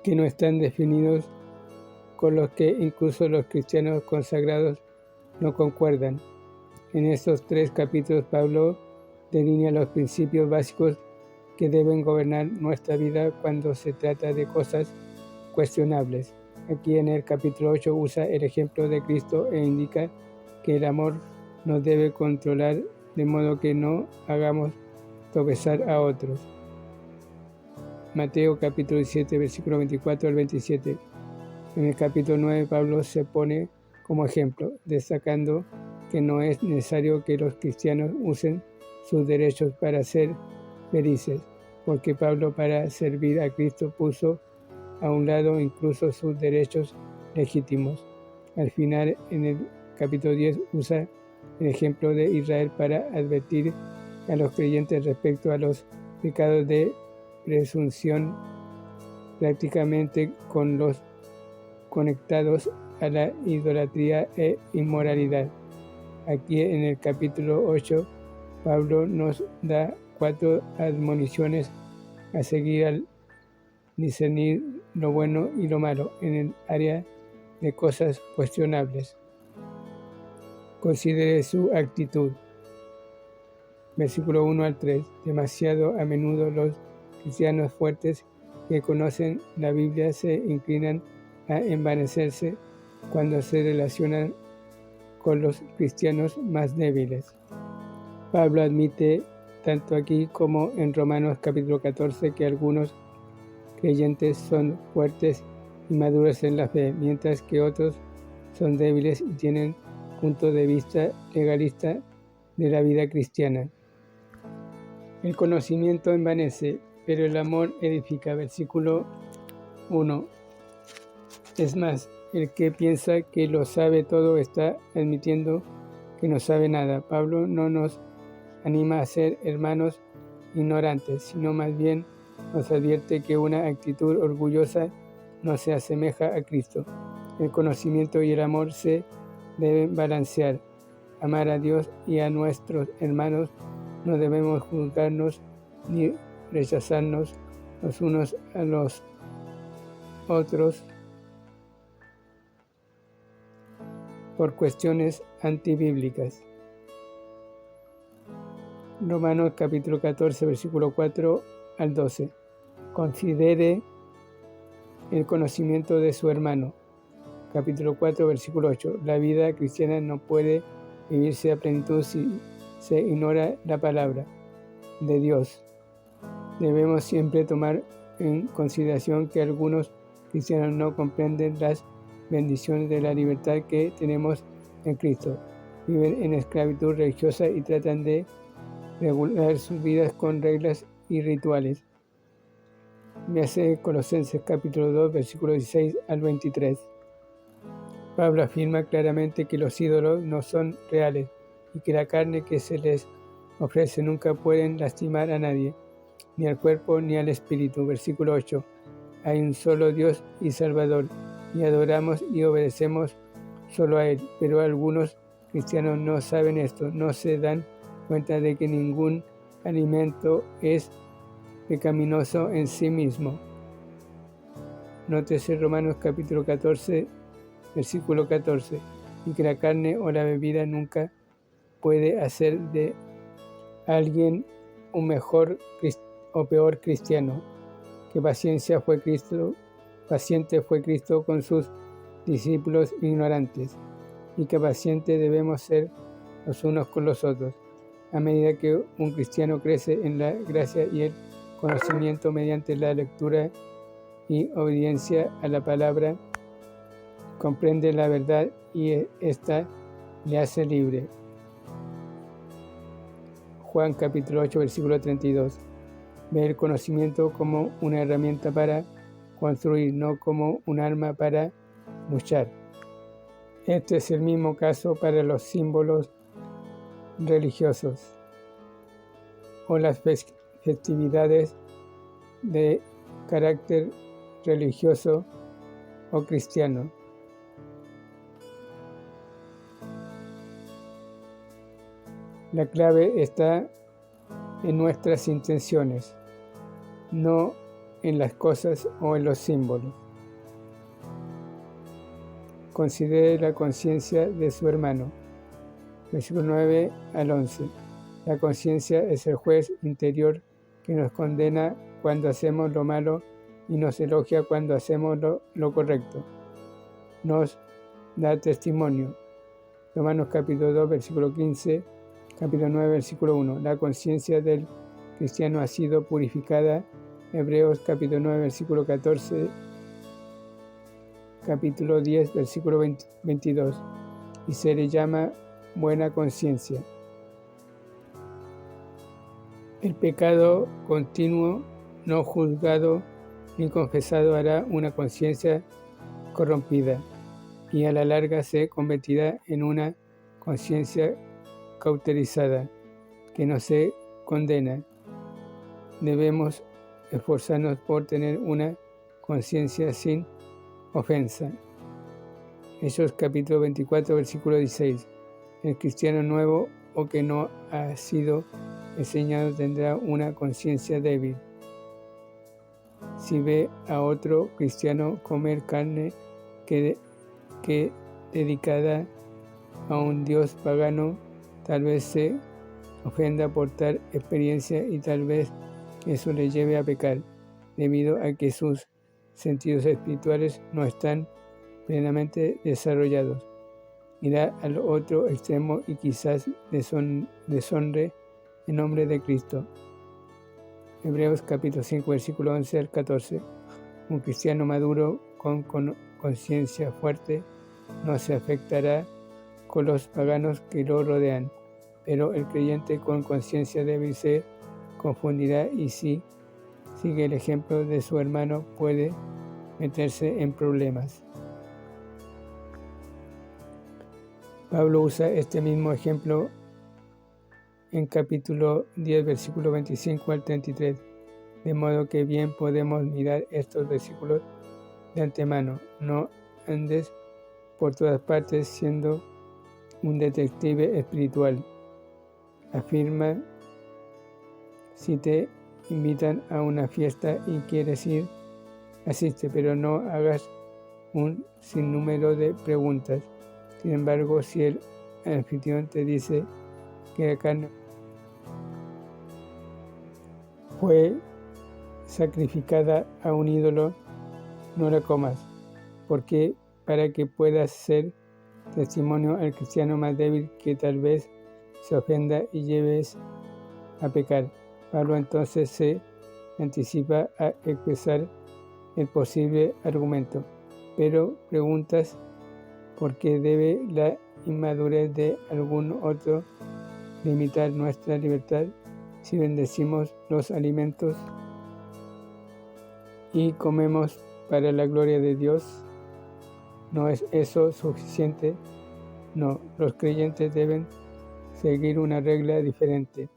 que no están definidos, con los que incluso los cristianos consagrados no concuerdan. En estos 3 capítulos Pablo delinea los principios básicos que deben gobernar nuestra vida cuando se trata de cosas cuestionables. Aquí en el capítulo 8 usa el ejemplo de Cristo e indica que el amor nos debe controlar de modo que no hagamos tropezar a otros. Mateo capítulo 17, versículo 24 al 27. En el capítulo 9 Pablo se pone como ejemplo, destacando que no es necesario que los cristianos usen sus derechos para ser felices, porque Pablo para servir a Cristo puso a un lado incluso sus derechos legítimos. Al final, en el capítulo 10, usa el ejemplo de Israel para advertir a los creyentes respecto a los pecados de presunción, prácticamente con los conectados a la idolatría e inmoralidad. Aquí en el capítulo 8, Pablo nos da 4 admoniciones a seguir al discernir lo bueno y lo malo en el área de cosas cuestionables. Considere su actitud. Versículo 1 al 3. Demasiado a menudo los cristianos fuertes que conocen la Biblia se inclinan a envanecerse cuando se relacionan con los cristianos más débiles. Pablo admite, tanto aquí como en Romanos capítulo 14, que algunos creyentes son fuertes y maduros en la fe, mientras que otros son débiles y tienen punto de vista legalista de la vida cristiana. El conocimiento envanece, pero el amor edifica. Versículo 1. Es más, el que piensa que lo sabe todo está admitiendo que no sabe nada. Pablo no nos anima a ser hermanos ignorantes, sino más bien nos advierte que una actitud orgullosa no se asemeja a Cristo. El conocimiento y el amor se deben balancear. Amar a Dios y a nuestros hermanos, no debemos juzgarnos ni rechazarnos los unos a los otros por cuestiones antibíblicas. Romanos capítulo 14, versículo 4 al 12. Considere el conocimiento de su hermano. Capítulo 4, versículo 8. La vida cristiana no puede vivirse a plenitud si se ignora la palabra de Dios. Debemos siempre tomar en consideración que algunos cristianos no comprenden las bendiciones de la libertad que tenemos en Cristo. Viven en esclavitud religiosa y tratan de regular sus vidas con reglas y rituales. Véase Colosenses capítulo 2, versículos 16 al 23. Pablo afirma claramente que los ídolos no son reales y que la carne que se les ofrece nunca pueden lastimar a nadie, ni al cuerpo ni al espíritu. Versículo 8. Hay un solo Dios y Salvador, y adoramos y obedecemos solo a Él. Pero algunos cristianos no saben esto, no se dan cuenta de que ningún alimento es pecaminoso en sí mismo. Nótese Romanos capítulo 14, versículo 14, y que la carne o la bebida nunca puede hacer de alguien un mejor o peor cristiano. Que paciente fue Cristo con sus discípulos ignorantes, y que paciente debemos ser los unos con los otros. A medida que un cristiano crece en la gracia y el conocimiento mediante la lectura y obediencia a la palabra, comprende la verdad y ésta le hace libre. Juan capítulo 8, versículo 32. Ve el conocimiento como una herramienta para construir, no como un arma para luchar. Este es el mismo caso para los símbolos religiosos o las festividades de carácter religioso o cristiano. La clave está en nuestras intenciones, no en las cosas o en los símbolos. Considere la conciencia de su hermano. Versículo 9 al 11. La conciencia es el juez interior que nos condena cuando hacemos lo malo y nos elogia cuando hacemos lo correcto. Nos da testimonio. Romanos capítulo 2, versículo 15, capítulo 9, versículo 1. La conciencia del cristiano ha sido purificada. Hebreos capítulo 9, versículo 14, capítulo 10, versículo 22. Y se le llama buena conciencia. El pecado continuo, no juzgado ni confesado, hará una conciencia corrompida y a la larga se convertirá en una conciencia cauterizada que no se condena. Debemos esforzarnos por tener una conciencia sin ofensa. Hechos capítulo 24, versículo 16. El cristiano nuevo o que no ha sido enseñado tendrá una conciencia débil. Si ve a otro cristiano comer carne que dedicada a un dios pagano, tal vez se ofenda por tal experiencia y tal vez eso le lleve a pecar, debido a que sus sentidos espirituales no están plenamente desarrollados. Irá al otro extremo y quizás deshonre en nombre de Cristo. Hebreos capítulo 5, versículo 11 al 14. Un cristiano maduro con conciencia fuerte no se afectará con los paganos que lo rodean, pero el creyente con conciencia débil se confundirá y si sigue el ejemplo de su hermano puede meterse en problemas. Pablo usa este mismo ejemplo en capítulo 10, versículo 25 al 33, de modo que bien podemos mirar estos versículos de antemano. No andes por todas partes siendo un detective espiritual. Afirma: si te invitan a una fiesta y quieres ir, asiste, pero no hagas un sinnúmero de preguntas. Sin embargo, si el anfitrión te dice que la carne fue sacrificada a un ídolo, no la comas, porque para que puedas ser testimonio al cristiano más débil que tal vez se ofenda y lleves a pecar. Pablo entonces se anticipa a expresar el posible argumento, pero preguntas por qué debe la inmadurez de algún otro limitar nuestra libertad si bendecimos los alimentos y comemos para la gloria de Dios. ¿No es eso suficiente? No, los creyentes deben seguir una regla diferente.